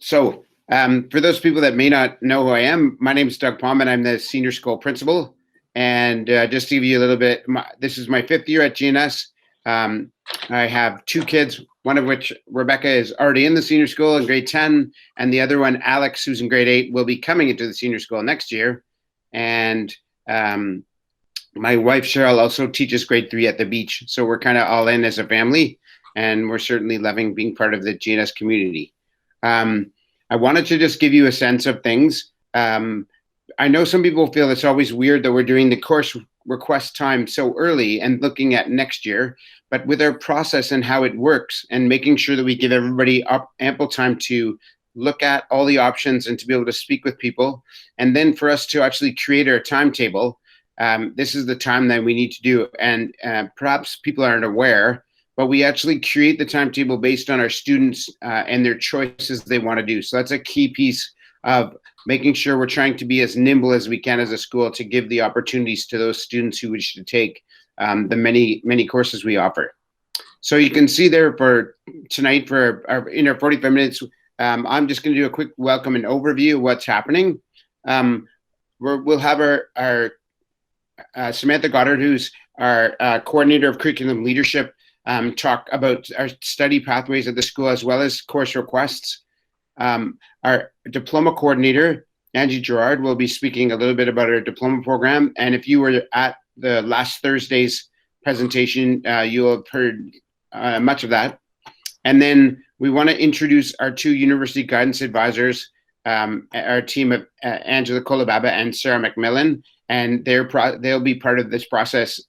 For those people that may not know who I am, my name is Doug Palm, and I'm the senior school principal. And just to give you a little bit, this is my 5th year at GNS. I have 2 kids, one of which, Rebecca, is already in the senior school in grade 10, and the other one, Alex, who's in grade 8, will be coming into the senior school next year. And my wife, Cheryl, also teaches grade 3 at the beach. So we're kind of all in as a family, and we're certainly loving being part of the GNS community. I wanted to just give you a sense of things. I know some people feel it's always weird that we're doing the course request time so early and looking at next year, but with our process and how it works and making sure that we give everybody ample time to look at all the options and to be able to speak with people, and then for us to actually create our timetable, this is the time that we need to do. And perhaps people aren't aware, but we actually create the timetable based on our students and their choices they want to do. So that's a key piece of making sure we're trying to be as nimble as we can as a school to give the opportunities to those students who wish to take the many courses we offer. So you can see there for tonight, for in our 45 minutes, I'm just going to do a quick welcome and overview of what's happening. We'll have our Samantha Goldard, who's our coordinator of curriculum leadership, talk about our study pathways at the school as well as course requests. Our diploma coordinator, Angie Gerard, will be speaking a little bit about our diploma program. And if you were at the last Thursday's presentation, you'll have heard much of that. And then we want to introduce our 2 university guidance advisors, our team of Angela Kolobaba and Sarah McMillan. And they'll be part of this process,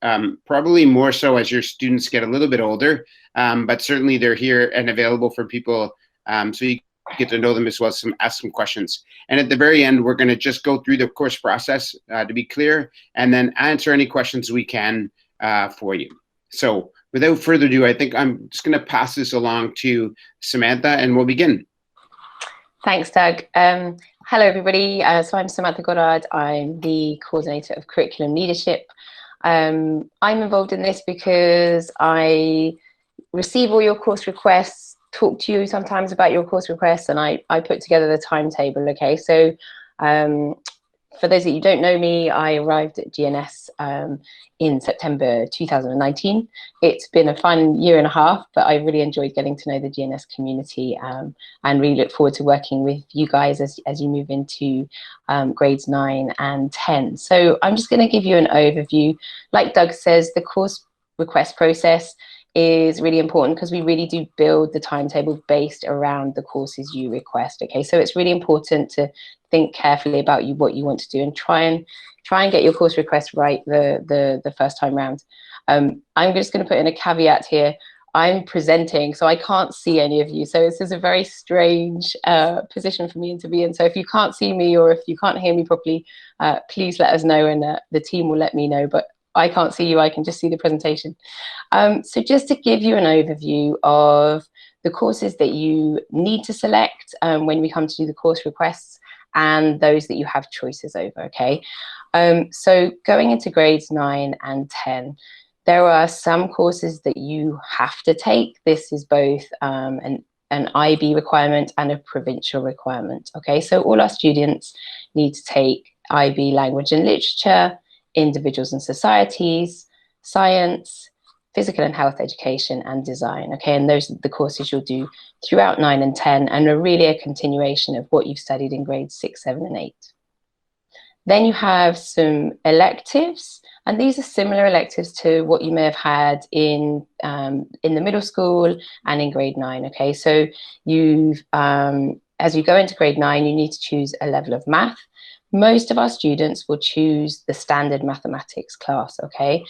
probably more so as your students get a little bit older, but certainly they're here and available for people, so you get to know them as well as ask some questions. And at the very end, we're going to just go through the course process to be clear, and then answer any questions we can for you. So without further ado, I think I'm just going to pass this along to Samantha, and we'll begin. Thanks, Doug. Hello, everybody. So I'm Samantha Goldard. I'm the coordinator of curriculum leadership. I'm involved in this because I receive all your course requests, talk to you sometimes about your course requests, and I put together the timetable. Okay, so for those of you who don't know me, I arrived at GNS in September 2019. It's been a fun year and a half, but I really enjoyed getting to know the GNS community, and really look forward to working with you guys as you move into grades 9 and 10. So I'm just going to give you an overview. Like Doug says, the course request process is really important because we really do build the timetable based around the courses you request. Okay, so it's really important to think carefully about what you want to do and try and get your course request right the first time round. I'm just going to put in a caveat here. I'm presenting, so I can't see any of you. So this is a very strange position for me to be in. So if you can't see me or if you can't hear me properly, please let us know, and the team will let me know. But I can't see you, I can just see the presentation. So just to give you an overview of the courses that you need to select when we come to do the course requests, and those that you have choices over, okay? So going into grades 9 and 10, there are some courses that you have to take. This is both an IB requirement and a provincial requirement, okay? So all our students need to take IB language and literature, individuals and societies, science, physical and health education, and design, okay? And those are the courses you'll do throughout 9 and 10, and are really a continuation of what you've studied in grades 6, 7, and 8. Then you have some electives, and these are similar electives to what you may have had in the middle school and in grade 9, okay? So you've, as you go into grade 9, you need to choose a level of math. Most of our students will choose the standard mathematics class, okay?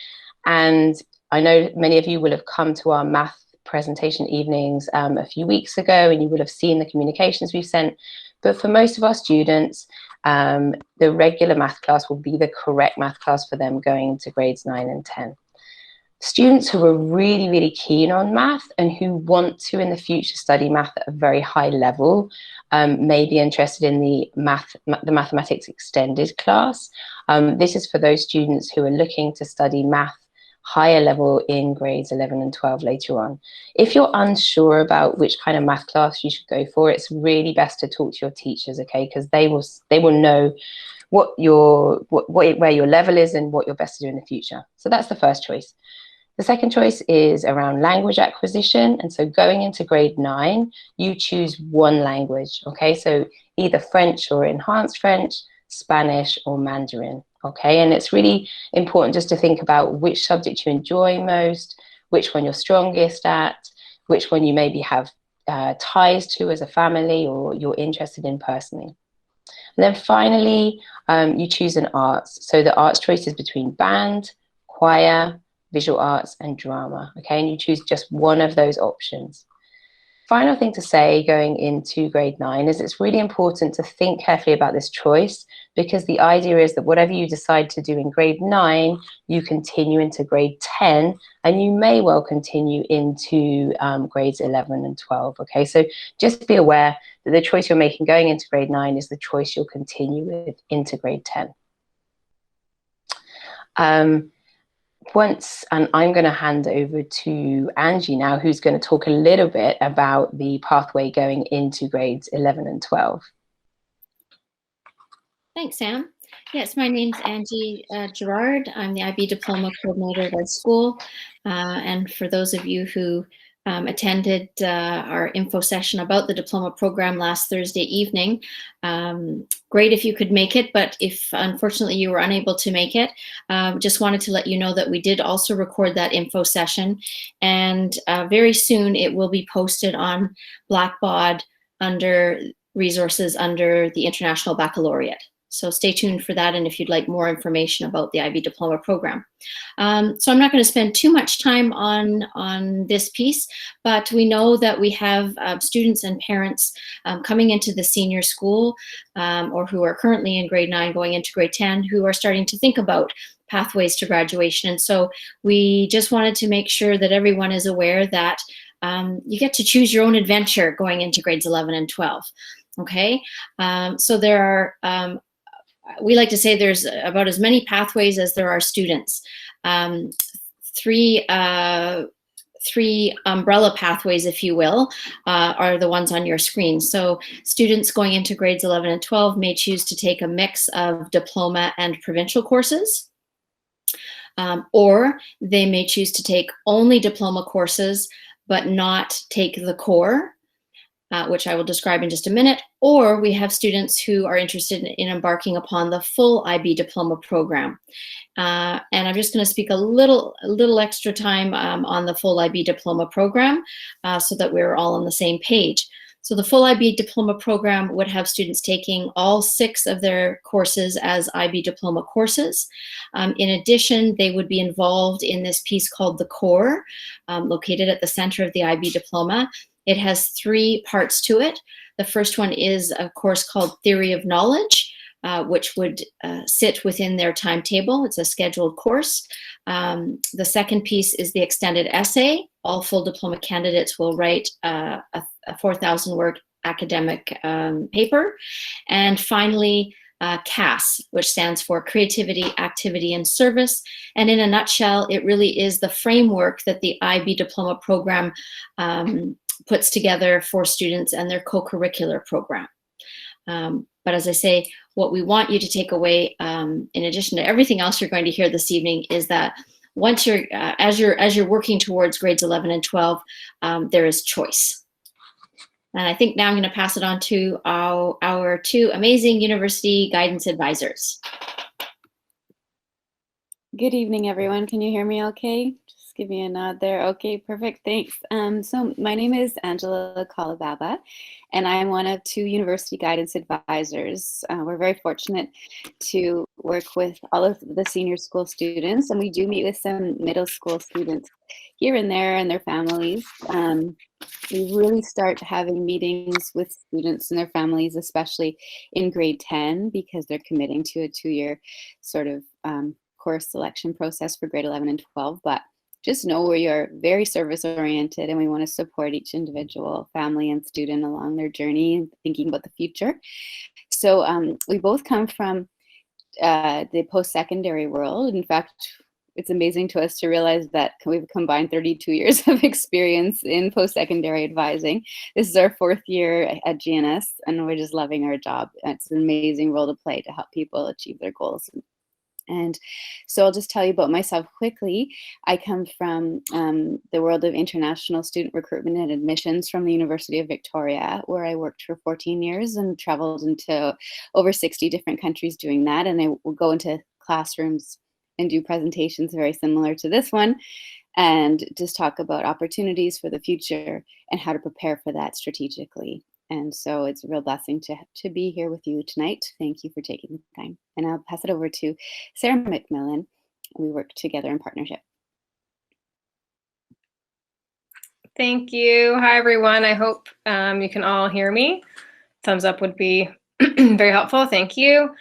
And I know many of you will have come to our math presentation evenings a few weeks ago, and you will have seen the communications we've sent. But for most of our students, the regular math class will be the correct math class for them going into grades 9 and 10. Students who are really, really keen on math and who want to in the future study math at a very high level may be interested in the mathematics extended class. This is for those students who are looking to study math higher level in grades 11 and 12 later on. If you're unsure about which kind of math class you should go for, it's really best to talk to your teachers, okay? Because they will know where your level is and what you're best to do in the future. So that's the first choice. The second choice is around language acquisition. And so going into grade 9, you choose one language, okay? So either French or enhanced French, Spanish or Mandarin, okay? And it's really important just to think about which subject you enjoy most, which one you're strongest at, which one you maybe have ties to as a family or you're interested in personally. And then finally, you choose an arts. So the arts choice is between band, choir, visual arts, and drama, okay? And you choose just one of those options. Final thing to say going into grade 9 is it's really important to think carefully about this choice, because the idea is that whatever you decide to do in grade 9, you continue into grade 10, and you may well continue into grades 11 and 12, okay? So just be aware that the choice you're making going into grade 9 is the choice you'll continue with into grade 10. And I'm going to hand over to Angie now, who's going to talk a little bit about the pathway going into grades 11 and 12. Thanks, Sam. Yes, my name's Angie Gerard. I'm the IB Diploma Coordinator at our school. And for those of you who attended our info session about the diploma program last Thursday evening, great if you could make it, but if unfortunately you were unable to make it, just wanted to let you know that we did also record that info session, and very soon it will be posted on Blackbaud under resources under the International Baccalaureate. So stay tuned for that, and if you'd like more information about the IB Diploma program. So I'm not going to spend too much time on this piece, but we know that we have students and parents coming into the senior school or who are currently in grade 9 going into grade 10 who are starting to think about pathways to graduation. And so we just wanted to make sure that everyone is aware that you get to choose your own adventure going into grades 11 and 12. Okay, so there are we like to say there's about as many pathways as there are students. Three umbrella pathways, if you will, are the ones on your screen. So students going into grades 11 and 12 may choose to take a mix of diploma and provincial courses, or they may choose to take only diploma courses but not take the core, which I will describe in just a minute, or we have students who are interested in embarking upon the full IB diploma program. And I'm just going to speak a little extra time on the full IB diploma program so that we're all on the same page. So the full IB diploma program would have students taking all 6 of their courses as IB diploma courses. In addition, they would be involved in this piece called the core, located at the center of the IB diploma. It has 3 parts to it. The first one is a course called Theory of Knowledge, which would sit within their timetable. It's a scheduled course. The second piece is the extended essay. All full diploma candidates will write a 4,000-word academic paper. And finally, CAS, which stands for Creativity, Activity, and Service. And in a nutshell, it really is the framework that the IB diploma program puts together for students and their co-curricular program. But as I say, what we want you to take away, in addition to everything else you're going to hear this evening, is that once you're, as you're working towards grades 11 and 12, there is choice. And I think now I'm going to pass it on to our 2 amazing university guidance advisors. Good evening, everyone. Can you hear me okay? Just give me a nod there. Okay, perfect. Thanks. So my name is Angela Kalababa, and I am one of 2 university guidance advisors. We're very fortunate to work with all of the senior school students, and we do meet with some middle school students here and there and their families. We really start having meetings with students and their families, especially in grade 10, because they're committing to a 2-year sort of course selection process for grade 11 and 12. But just know we are very service oriented, and we want to support each individual family and student along their journey and thinking about the future. So we both come from the post-secondary world. In fact, it's amazing to us to realize that we've combined 32 years of experience in post-secondary advising. This is our 4th year at GNS, and we're just loving our job. It's an amazing role to play to help people achieve their goals. And so I'll just tell you about myself quickly. I come from the world of international student recruitment and admissions from the University of Victoria, where I worked for 14 years and traveled into over 60 different countries doing that. And I will go into classrooms and do presentations very similar to this one, and just talk about opportunities for the future and how to prepare for that strategically. And so it's a real blessing to be here with you tonight. Thank you for taking the time. And I'll pass it over to Sarah McMillan. We work together in partnership. Thank you. Hi, everyone. I hope you can all hear me. Thumbs up would be very helpful. Thank you.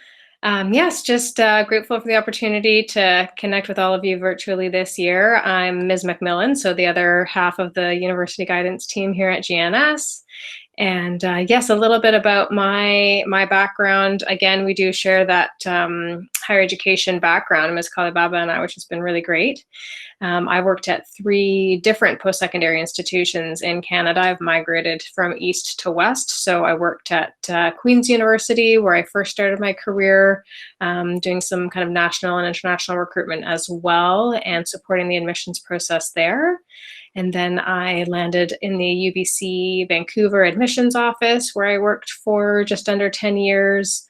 Yes, just grateful for the opportunity to connect with all of you virtually this year. I'm Ms. McMillan, so the other half of the University Guidance team here at GNS. And yes, a little bit about my background. Again, we do share that higher education background, Ms. Kalibaba and I, which has been really great. I worked at 3 different post-secondary institutions in Canada. I've migrated from east to west. So I worked at Queen's University, where I first started my career, doing some kind of national and international recruitment as well, and supporting the admissions process there. And then I landed in the UBC Vancouver admissions office, where I worked for just under 10 years,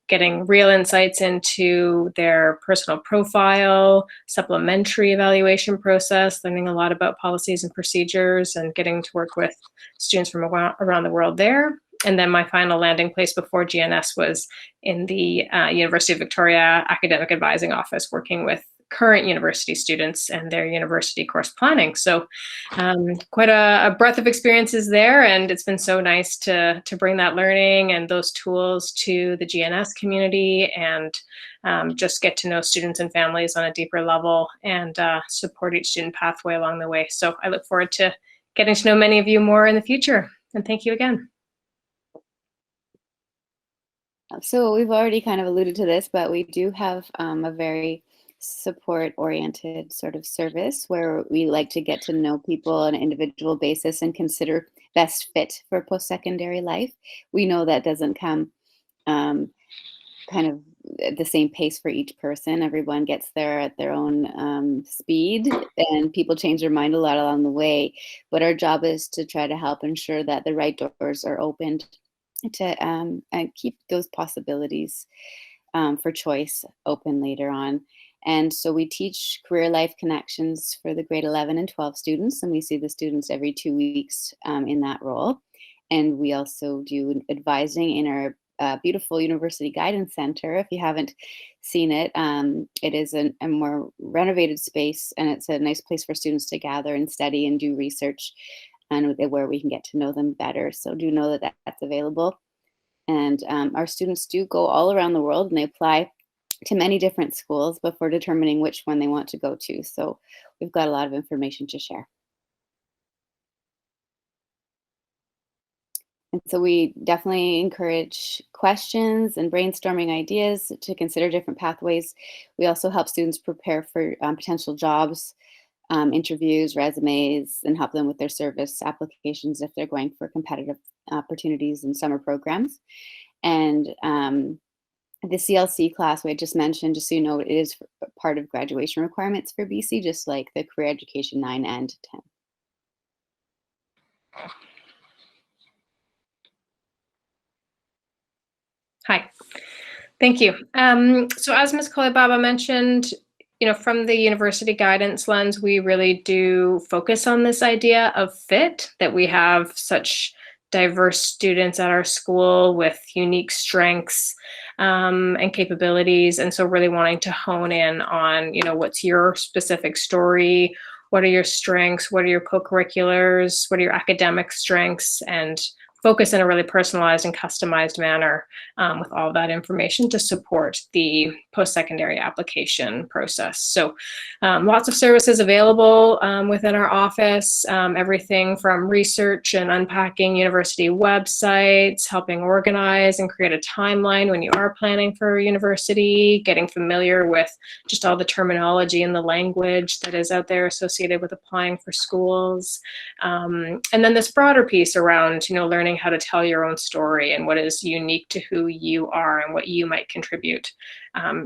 getting real insights into their personal profile, supplementary evaluation process, learning a lot about policies and procedures, and getting to work with students from around the world there. And then my final landing place before GNS was in the University of Victoria Academic Advising Office, working with current university students and their university course planning. So quite a breadth of experiences there, and it's been so nice to bring that learning and those tools to the GNS community, and just get to know students and families on a deeper level, and support each student pathway along the way. So I look forward to getting to know many of you more in the future, and thank you again. So we've already kind of alluded to this, but we do have a very support-oriented sort of service where we like to get to know people on an individual basis and consider best fit for post-secondary life. We know that doesn't come kind of at the same pace for each person. Everyone gets there at their own speed, and people change their mind a lot along the way. But our job is to try to help ensure that the right doors are opened to keep those possibilities for choice open later on. And so we teach career life connections for the grade 11 and 12 students, and we see the students every 2 weeks in that role. And we also do advising in our beautiful University Guidance Center. If you haven't seen it, it is a more renovated space, and it's a nice place for students to gather and study and do research, and where we can get to know them better. So do know that that's available. And our students do go all around the world, and they apply to many different schools before determining which one they want to go to. So we've got a lot of information to share. And so we definitely encourage questions and brainstorming ideas to consider different pathways. We also help students prepare for potential jobs, interviews, resumes, and help them with their service applications if they're going for competitive opportunities and summer programs. And the CLC class we had just mentioned, just so you know, it is part of graduation requirements for BC, just like the Career Education 9 and 10. Hi, thank you. So as Ms. Kalibaba mentioned, from the university guidance lens, we really do focus on this idea of fit, that we have such diverse students at our school with unique strengths and capabilities. And so really wanting to hone in on, what's your specific story? What are your strengths? What are your co-curriculars? What are your academic strengths? And focus in a really personalized and customized manner with all of that information to support the post-secondary application process. So lots of services available within our office, everything from research and unpacking university websites, helping organize and create a timeline when you are planning for university, getting familiar with just all the terminology and the language that is out there associated with applying for schools. And then this broader piece around, learning how to tell your own story and what is unique to who you are and what you might contribute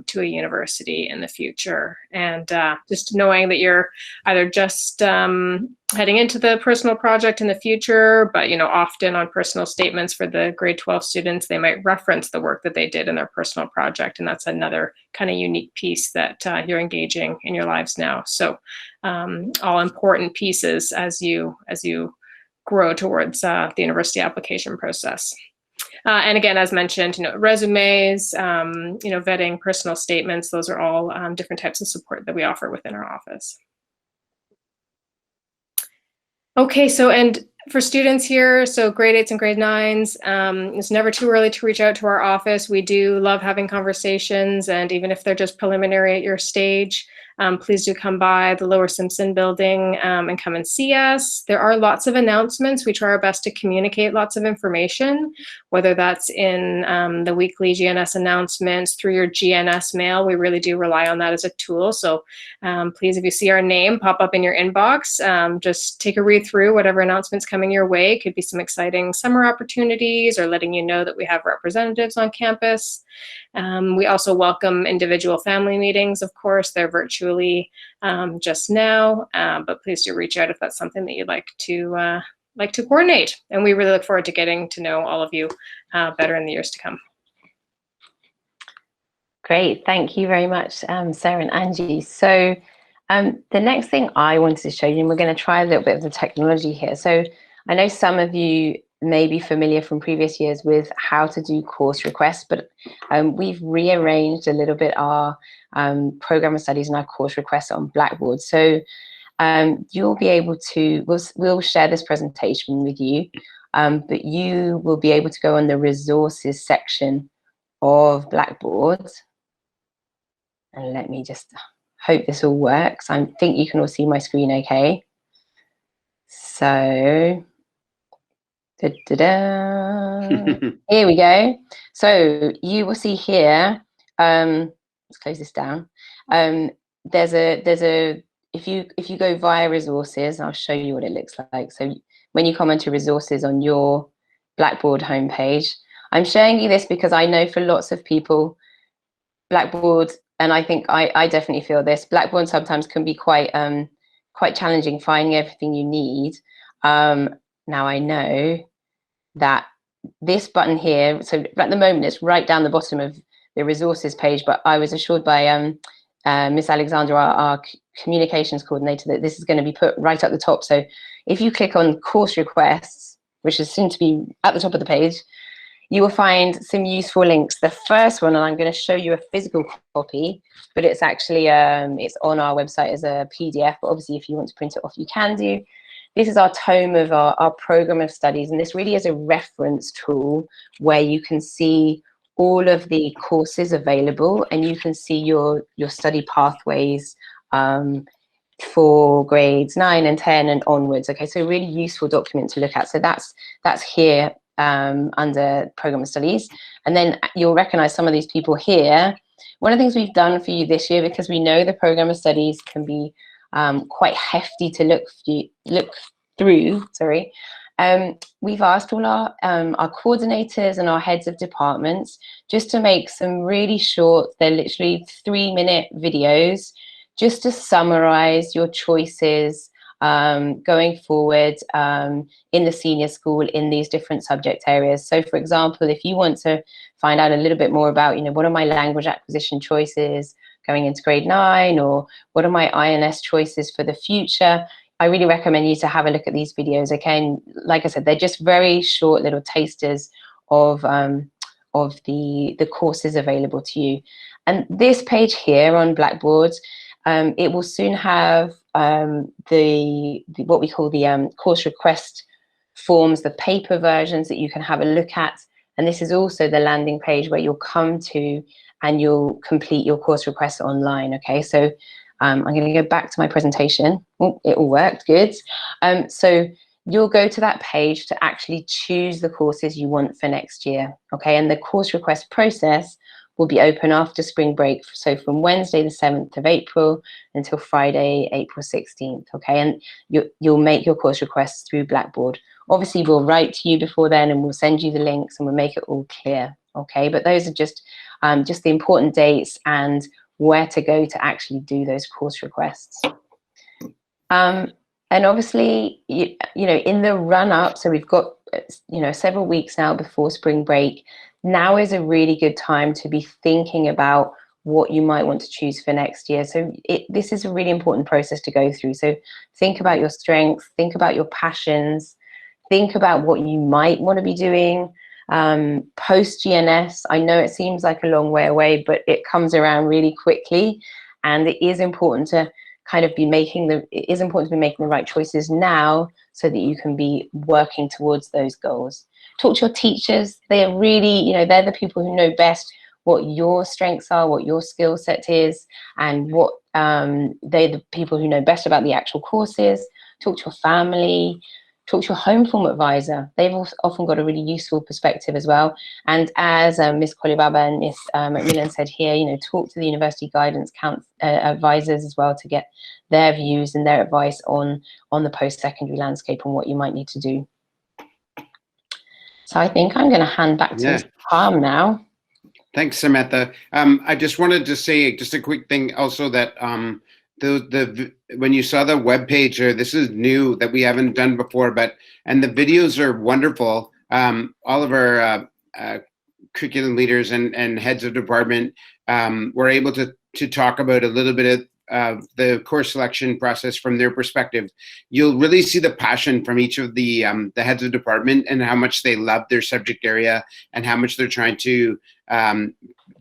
to a university in the future. And just knowing that you're either just heading into the personal project in the future, but often on personal statements for the grade 12 students, they might reference the work that they did in their personal project. And that's another kind of unique piece that you're engaging in your lives now. So all important pieces as you grow towards the university application process. And again, as mentioned, resumes, vetting, personal statements, those are all different types of support that we offer within our office. Okay, so and for students here, so grade 8s and grade 9s, it's never too early to reach out to our office. We do love having conversations, and even if they're just preliminary at your stage, please do come by the Lower Simpson building and come and see us. There are lots of announcements. We try our best to communicate lots of information, whether that's in the weekly GNS announcements, through your GNS mail. We really do rely on that as a tool. So please, if you see our name pop up in your inbox, just take a read through whatever announcements coming your way. It could be some exciting summer opportunities or letting you know that we have representatives on campus. We also welcome individual family meetings, of course. They're virtually just now, but please do reach out if that's something that you'd like to coordinate. And we really look forward to getting to know all of you better in the years to come. Great, thank you very much, Sarah and Angie. So the next thing I wanted to show you, and we're going to try a little bit of the technology here. So I know some of you may be familiar from previous years with how to do course requests, but we've rearranged a little bit our program of studies and our course requests on Blackboard. So you'll be able to, we'll share this presentation with you, but you will be able to go on the resources section of Blackboard. And let me just hope this all works. I think you can all see my screen okay. So, here we go. So you will see here, let's close this down. There's a if you go via resources, I'll show you what it looks like. So when you come onto resources on your Blackboard homepage, I'm showing you this because I know for lots of people, Blackboard, and I think I definitely feel this, Blackboard sometimes can be quite challenging finding everything you need. Now I know that this button here, so at the moment it's right down the bottom of the resources page, but I was assured by Miss Alexandra, our communications coordinator, that this is going to be put right at the top. So if you click on course requests, which is soon to be at the top of the page, you will find some useful links. The first one, and I'm going to show you a physical copy, but it's actually it's on our website as a PDF, but obviously if you want to print it off, you can do. This is our tome of our program of studies, and this really is a reference tool where you can see all of the courses available, and you can see your study pathways for grades 9 and 10 and onwards. Okay, so a really useful document to look at. So that's here under program of studies, and then you'll recognize some of these people here. One of the things we've done for you this year, because we know the program of studies can be quite hefty to look through, sorry, we've asked all our coordinators and our heads of departments just to make some really short, they're literally 3-minute videos, just to summarize your choices going forward in the senior school in these different subject areas. So for example, if you want to find out a little bit more about, what are my language acquisition choices going into grade 9, or what are my INS choices for the future, I really recommend you to have a look at these videos. Okay, and like I said, they're just very short little tasters of the courses available to you. And this page here on Blackboard, it will soon have what we call the course request forms, the paper versions that you can have a look at. And this is also the landing page where you'll come to and you'll complete your course request online, okay? So I'm going to go back to my presentation. Oh, it all worked, good. So you'll go to that page to actually choose the courses you want for next year, okay? And the course request process will be open after spring break, so from Wednesday the 7th of April until Friday, April 16th, okay? And you'll make your course requests through Blackboard. Obviously, we'll write to you before then and we'll send you the links and we'll make it all clear, okay? But those are just the important dates and where to go to actually do those course requests. And obviously, you know, in the run up, so we've got, you know, several weeks now before spring break. Now is a really good time to be thinking about what you might want to choose for next year. So this is a really important process to go through. So think about your strengths, think about your passions, think about what you might want to be doing. Post GNS, I know it seems like a long way away, but it comes around really quickly, and it is important to kind of be making the right choices now so that you can be working towards those goals. Talk to your teachers. They are really, you know, they're the people who know best what your strengths are, what your skill set is, and what they're the people who know best about the actual courses. Talk to your family. Talk to your home form advisor. They've often got a really useful perspective as well. And as Ms. Kolibaba and Ms. Macmillan said here, you know, talk to the university guidance advisors as well to get their views and their advice on the post-secondary landscape and what you might need to do. So I think I'm going to hand back to Mr. Palm now. Thanks, Samantha. I just wanted to say just a quick thing also that when you saw the web page, this is new that we haven't done before, and the videos are wonderful. All of our curriculum leaders and heads of department were able to talk about a little bit of the course selection process from their perspective. You'll really see the passion from each of the heads of department and how much they love their subject area and how much they're trying to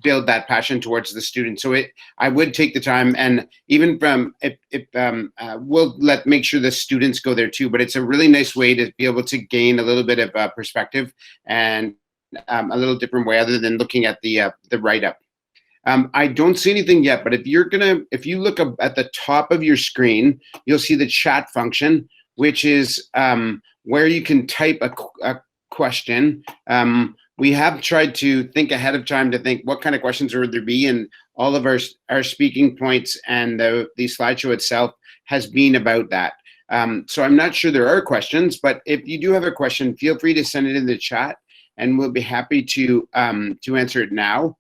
build that passion towards the student. So I would take the time, and even we'll make sure the students go there too, but it's a really nice way to be able to gain a little bit of perspective and a little different way other than looking at the write-up. I don't see anything yet, but if you look up at the top of your screen, you'll see the chat function, which is where you can type a question. We have tried to think ahead of time to think what kind of questions would there be, and all of our speaking points and the slideshow itself has been about that. So I'm not sure there are questions, but if you do have a question, feel free to send it in the chat, and we'll be happy to answer it now.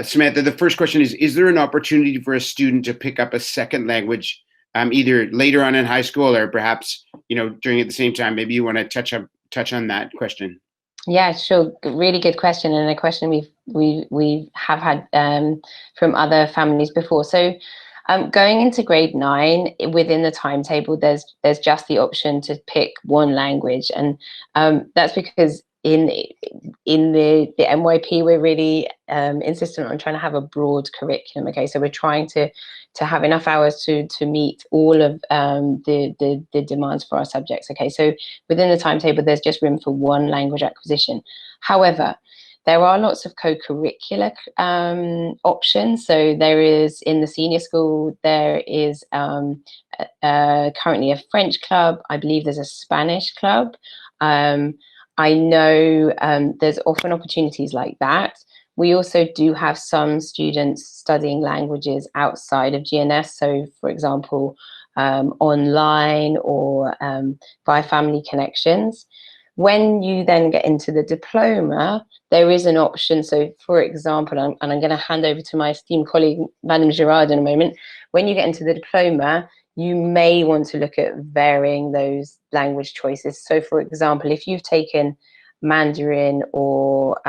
Samantha, the first question is there an opportunity for a student to pick up a second language either later on in high school or perhaps, you know, during at the same time? Maybe you want to touch on that question. Yeah, sure. Really good question, and a question we have had from other families before. So going into grade 9, within the timetable, there's just the option to pick one language, and that's because in the MYP, we're really insistent on trying to have a broad curriculum. Okay, so we're trying to have enough hours to meet all of the demands for our subjects. Okay, so within the timetable, there's just room for one language acquisition. However, there are lots of co-curricular options. So there is, in the senior school, there is currently a French club. I believe there's a Spanish club. I know there's often opportunities like that. We also do have some students studying languages outside of GNS. So, for example, online or via family connections. When you then get into the diploma, there is an option. So, for example, and I'm going to hand over to my esteemed colleague, Madame Girard, in a moment. When you get into the diploma, you may want to look at varying those language choices. So, for example, if you've taken Mandarin or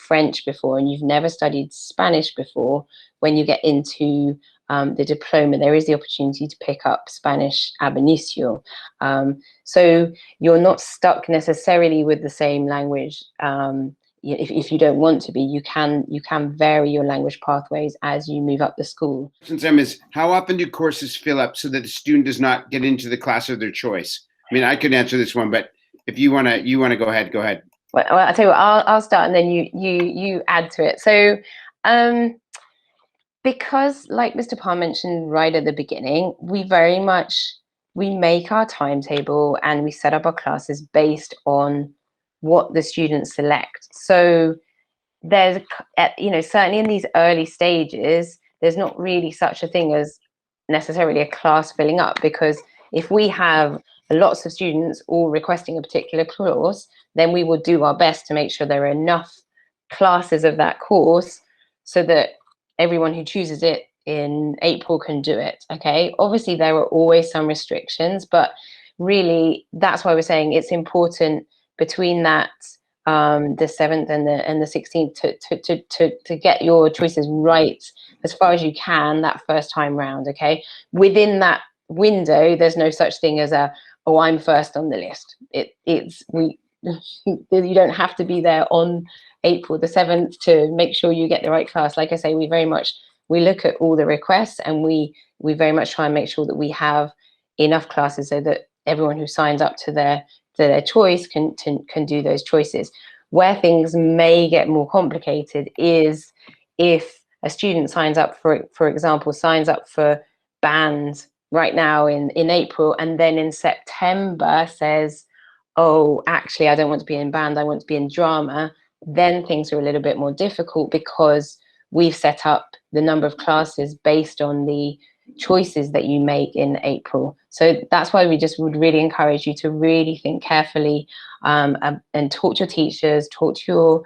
French before and you've never studied Spanish before, when you get into the diploma, there is the opportunity to pick up Spanish ab initio. So you're not stuck necessarily with the same language. If you don't want to be, you can vary your language pathways as you move up the school. Is how often do courses fill up so that the student does not get into the class of their choice? I mean, I could answer this one, but if you want to go ahead, go ahead. Well, I'll tell you what, I'll start and then you add to it. So because like Mr. Palm mentioned right at the beginning, we make our timetable and we set up our classes based on what the students select. So there's, certainly in these early stages, there's not really such a thing as necessarily a class filling up, because if we have lots of students all requesting a particular course, then we will do our best to make sure there are enough classes of that course so that everyone who chooses it in April can do it. Okay, obviously there are always some restrictions, but really that's why we're saying it's important between that the 7th and the 16th to get your choices right as far as you can that first time round. Okay, within that window there's no such thing as I'm first on the list. You don't have to be there on April the 7th to make sure you get the right class. Like I say, we look at all the requests, and we very much try and make sure that we have enough classes so that everyone who signs up to their choice can do those choices. Where things may get more complicated is if a student signs up for example, signs up for band right now in April, and then in September says, oh, actually, I don't want to be in band, I want to be in drama, then things are a little bit more difficult because we've set up the number of classes based on the choices that you make in April. So that's why we just would really encourage you to really think carefully and talk to your teachers, talk to your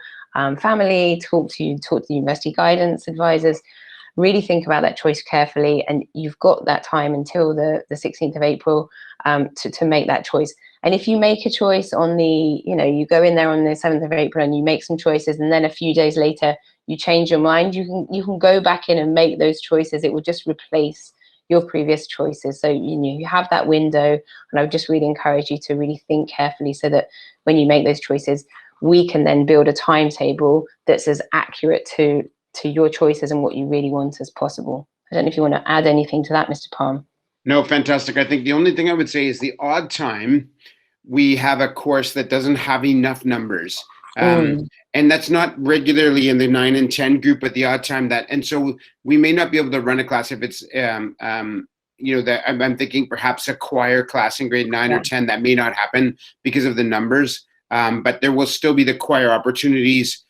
family, talk to the university guidance advisors. Really think about that choice carefully, and you've got that time until the 16th of April to make that choice. And if you make a choice on you go in there on the 7th of April and you make some choices, and then a few days later you change your mind, you can go back in and make those choices. It will just replace your previous choices. So you have that window, and I would just really encourage you to really think carefully so that when you make those choices, we can then build a timetable that's as accurate to your choices and what you really want as possible. I don't know if you want to add anything to that, Mr. Palm. No, fantastic. I think the only thing I would say is the odd time we have a course that doesn't have enough numbers. And that's not regularly in the 9 and 10 group, but the odd time and so we may not be able to run a class if it's, I'm thinking perhaps a choir class in grade 9 or 10, that may not happen because of the numbers. But there will still be the choir opportunities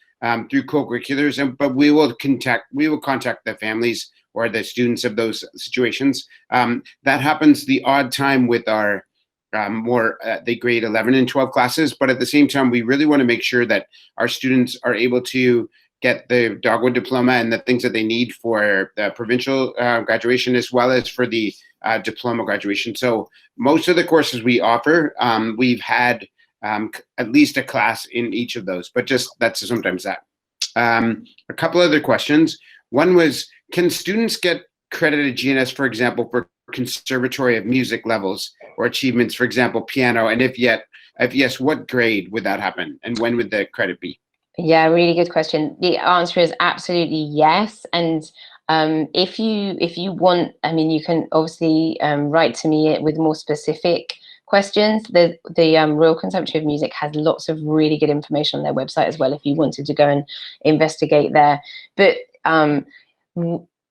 through co-curriculars, but we will contact the families or the students of those situations. That happens the odd time with our the grade 11 and 12 classes, but at the same time, we really want to make sure that our students are able to get the Dogwood diploma and the things that they need for the provincial graduation, as well as for the diploma graduation. So most of the courses we offer, we've had at least a class in each of those, but that's sometimes that. A couple other questions. One was, can students get credit at GNS, for example, for Conservatory of music levels or achievements, for example, piano? And if yes, what grade would that happen? And when would the credit be? Yeah, really good question. The answer is absolutely yes. And if you want, you can obviously write to me with more specific questions. The Royal Conservatory of Music has lots of really good information on their website as well if you wanted to go and investigate there. But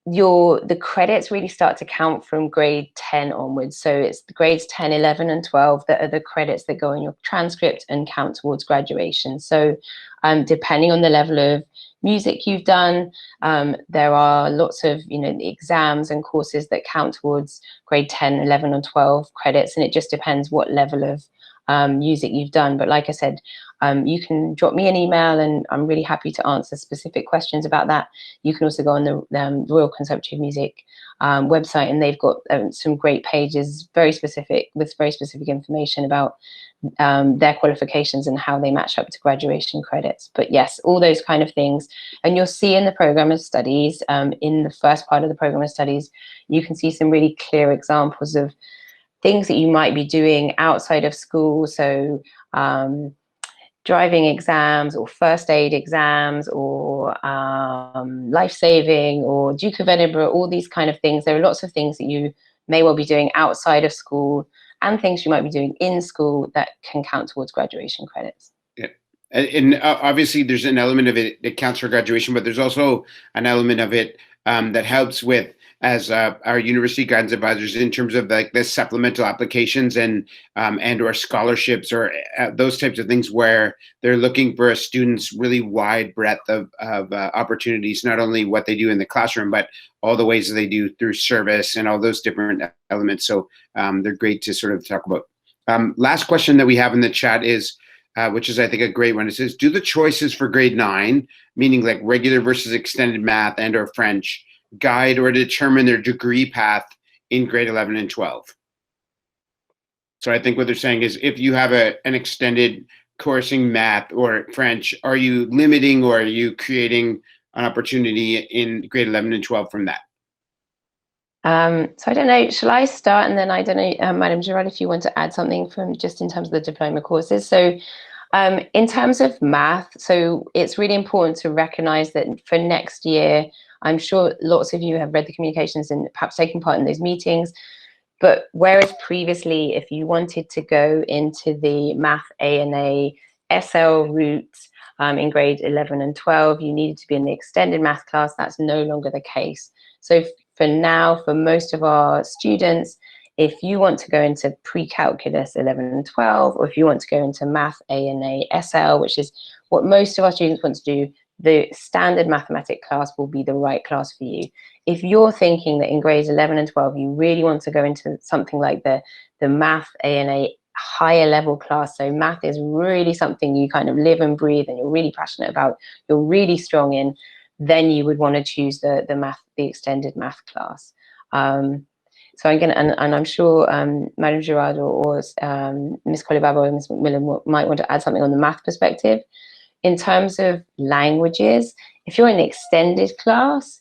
the credits really start to count from grade 10 onwards. So it's the grades 10, 11 and 12 that are the credits that go in your transcript and count towards graduation. So depending on the level of music you've done, there are lots of exams and courses that count towards grade 10, 11 and 12 credits, and it just depends what level of music you've done. But like I said, you can drop me an email and I'm really happy to answer specific questions about that. You can also go on the Royal Conservatory of Music website, and they've got some great pages, with very specific information about their qualifications and how they match up to graduation credits. But yes, all those kind of things. And you'll see in the program of studies, in the first part of the program of studies, you can see some really clear examples of things that you might be doing outside of school. So driving exams or first aid exams or life-saving or Duke of Edinburgh, all these kind of things. There are lots of things that you may well be doing outside of school and things you might be doing in school that can count towards graduation credits. Yeah. And obviously there's an element of it that counts for graduation, but there's also an element of it that helps with, as our university guidance advisors, in terms of like the supplemental applications and or scholarships or those types of things, where they're looking for a student's really wide breadth of opportunities, not only what they do in the classroom, but all the ways that they do through service and all those different elements. So they're great to sort of talk about. Last question that we have in the chat is, which is I think a great one. It says, do the choices for grade 9, meaning like regular versus extended math and or French, guide or determine their degree path in grade 11 and 12? So I think what they're saying is, if you have an extended coursing math or French, are you limiting or are you creating an opportunity in grade 11 and 12 from that? So I don't know, shall I start? And then I don't know, Madam Gerard, if you want to add something from just in terms of the diploma courses. So in terms of math, so it's really important to recognize that for next year, I'm sure lots of you have read the communications and perhaps taken part in those meetings. But whereas previously, if you wanted to go into the math A&A SL route in grade 11 and 12, you needed to be in the extended math class. That's no longer the case. So for now, for most of our students, if you want to go into pre-calculus 11 and 12, or if you want to go into math A&A SL, which is what most of our students want to do, the standard mathematics class will be the right class for you. If you're thinking that in grades 11 and 12, you really want to go into something like the math A&A higher level class, so math is really something you kind of live and breathe and you're really passionate about, you're really strong in, then you would want to choose the extended math class. So I'm gonna, and I'm sure Madam Gerard or Ms. Kolibaba or Ms. McMillan might want to add something on the math perspective. In terms of languages, if you're in the extended class,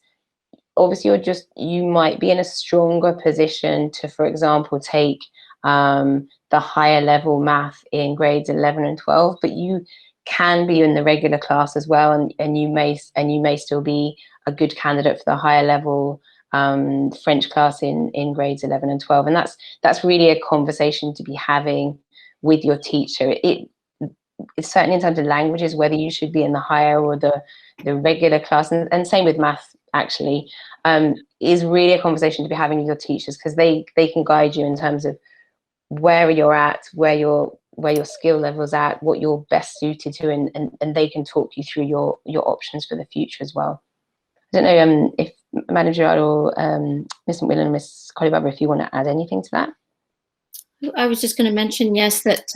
obviously you might be in a stronger position to, for example, take the higher level math in grades 11 and 12, but you can be in the regular class as well, and you may still be a good candidate for the higher level French class in grades 11 and 12, and that's really a conversation to be having with your teacher. It's certainly in terms of languages, whether you should be in the higher or the regular class, and same with math actually, is really a conversation to be having with your teachers, because they can guide you in terms of where you're at, where your skill level's at, what you're best suited to, and they can talk you through your options for the future as well. I don't know if Madam Gerard or Ms. McMillan and Ms. Kolibaba, if you want to add anything to that. I was just going to mention, yes, that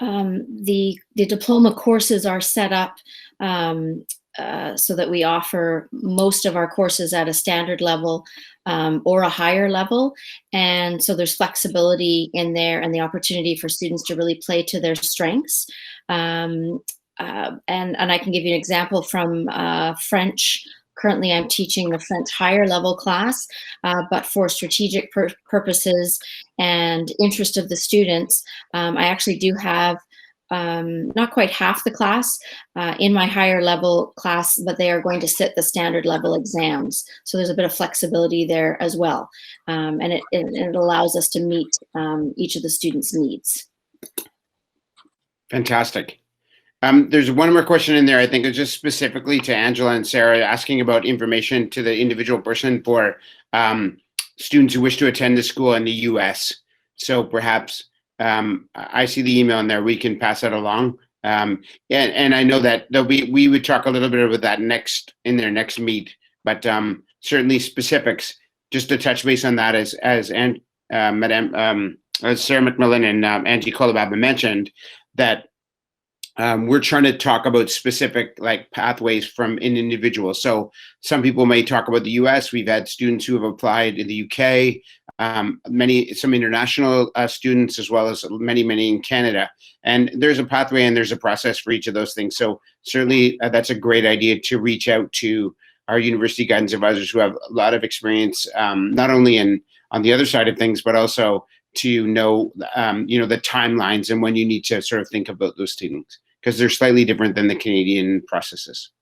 the diploma courses are set up so that we offer most of our courses at a standard level or a higher level. And so there's flexibility in there and the opportunity for students to really play to their strengths. And I can give you an example from French. Currently, I'm teaching the French higher level class, but for strategic purposes and interest of the students, I actually do have not quite half the class in my higher level class, but they are going to sit the standard level exams. So there's a bit of flexibility there as well. And it allows us to meet each of the students' needs. Fantastic. There's one more question in there. I think it's just specifically to Angela and Sarah, asking about information to the individual person for students who wish to attend the school in the US. So perhaps I see the email in there. We can pass that along. And I know that we would talk a little bit about that in their next meet, but certainly specifics, just to touch base on that as Sarah McMillan and Angie Kolibaba mentioned, that we're trying to talk about specific like pathways from an individual. So some people may talk about the US. We've had students who have applied in the UK, some international students, as well as many in Canada. And there's a pathway and there's a process for each of those things. So certainly that's a great idea to reach out to our university guidance advisors who have a lot of experience, not only on the other side of things, but also to know, the timelines and when you need to sort of think about those things, because they're slightly different than the Canadian processes.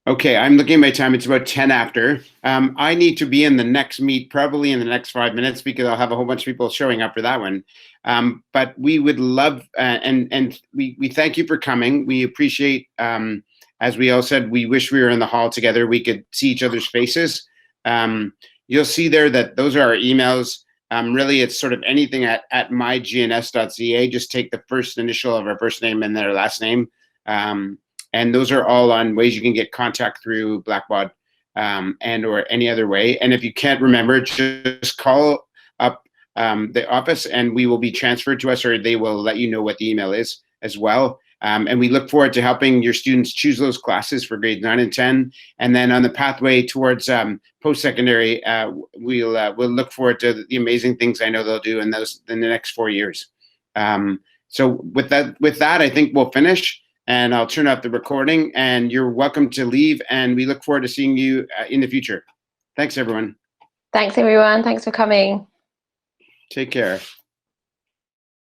Okay, I'm looking at my time. It's about 10 after. I need to be in the next meet probably in the next 5 minutes because I'll have a whole bunch of people showing up for that one. But we would love, and we thank you for coming. We appreciate, as we all said, we wish we were in the hall together. We could see each other's faces. You'll see there that those are our emails. Really, it's sort of anything at mygns.ca. Just take the first initial of our first name and their last name. And those are all on ways you can get contact through Blackbaud and or any other way. And if you can't remember, just call up the office and we will be transferred to us, or they will let you know what the email is as well. And we look forward to helping your students choose those classes for grades 9 and 10. And then on the pathway towards post-secondary, we'll look forward to the amazing things I know they'll do in the next 4 years. So with that, I think we'll finish. And I'll turn off the recording, and you're welcome to leave, and we look forward to seeing you in the future. Thanks, everyone. Thanks, everyone. Thanks for coming. Take care.